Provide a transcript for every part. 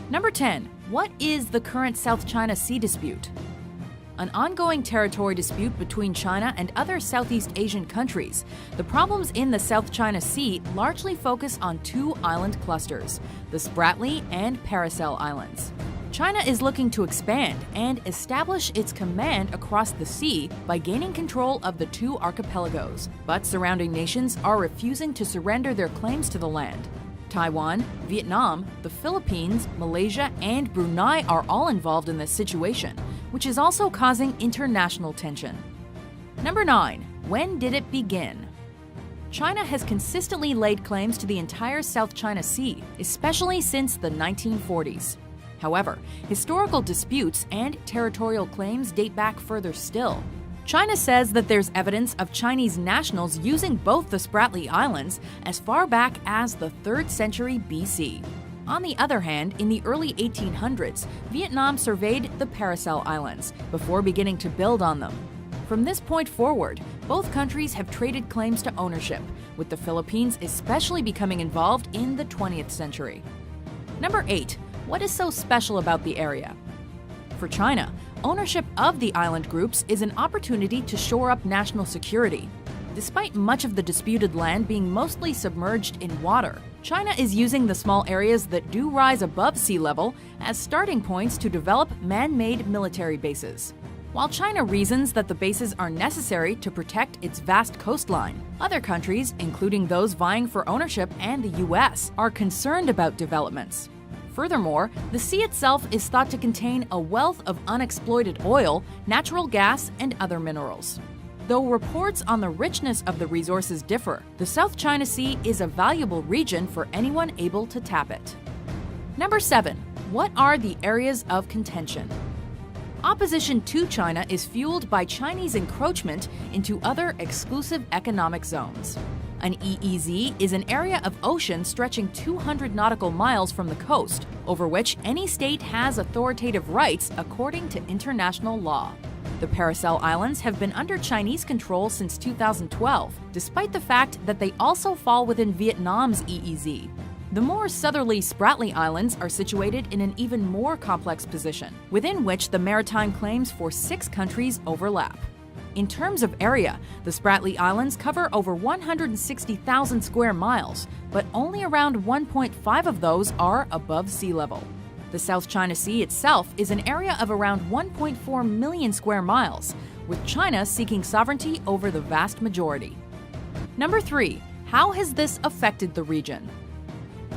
Number 10. What is the current South China Sea dispute? An ongoing territory dispute between China and other Southeast Asian countries. The problems in the South China Sea largely focus on two island clusters, the Spratly and Paracel Islands. China is looking to expand and establish its command across the sea by gaining control of the two archipelagos, but surrounding nations are refusing to surrender their claims to the land. Taiwan, Vietnam, the Philippines, Malaysia, and Brunei are all involved in this situation, which is also causing international tension. Number 9. When did it begin? China has consistently laid claims to the entire South China Sea, especially since the 1940s. However, historical disputes and territorial claims date back further still. China says that there's evidence of Chinese nationals using both the Spratly Islands as far back as the 3rd century BC. On the other hand, in the early 1800s, Vietnam surveyed the Paracel Islands before beginning to build on them. From this point forward, both countries have traded claims to ownership, with the Philippines especially becoming involved in the 20th century. Number 8. What is so special about the area? For China, ownership of the island groups is an opportunity to shore up national security. Despite much of the disputed land being mostly submerged in water, China is using the small areas that do rise above sea level as starting points to develop man-made military bases. While China reasons that the bases are necessary to protect its vast coastline, other countries, including those vying for ownership and the US, are concerned about developments. Furthermore, the sea itself is thought to contain a wealth of unexploited oil, natural gas, and other minerals. Though reports on the richness of the resources differ, the South China Sea is a valuable region for anyone able to tap it. Number 7. What are the areas of contention? Opposition to China is fueled by Chinese encroachment into other exclusive economic zones. An EEZ is an area of ocean stretching 200 nautical miles from the coast, over which any state has authoritative rights according to international law. The Paracel Islands have been under Chinese control since 2012, despite the fact that they also fall within Vietnam's EEZ. The more southerly Spratly Islands are situated in an even more complex position, within which the maritime claims for 6 countries overlap. In terms of area, the Spratly Islands cover over 160,000 square miles, but only around 1.5 of those are above sea level. The South China Sea itself is an area of around 1.4 million square miles, with China seeking sovereignty over the vast majority. Number 3. How has this affected the region?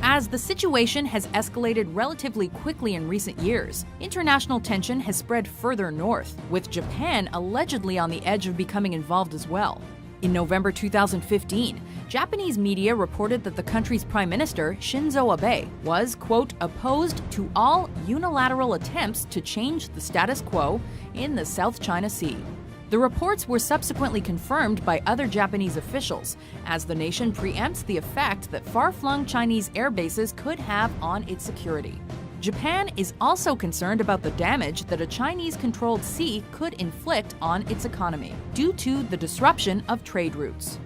As the situation has escalated relatively quickly in recent years, international tension has spread further north, with Japan allegedly on the edge of becoming involved as well. In November 2015, Japanese media reported that the country's Prime Minister, Shinzo Abe, was, quote, opposed to all unilateral attempts to change the status quo in the South China Sea. The reports were subsequently confirmed by other Japanese officials, as the nation preempts the effect that far-flung Chinese air bases could have on its security. Japan is also concerned about the damage that a Chinese-controlled sea could inflict on its economy due to the disruption of trade routes.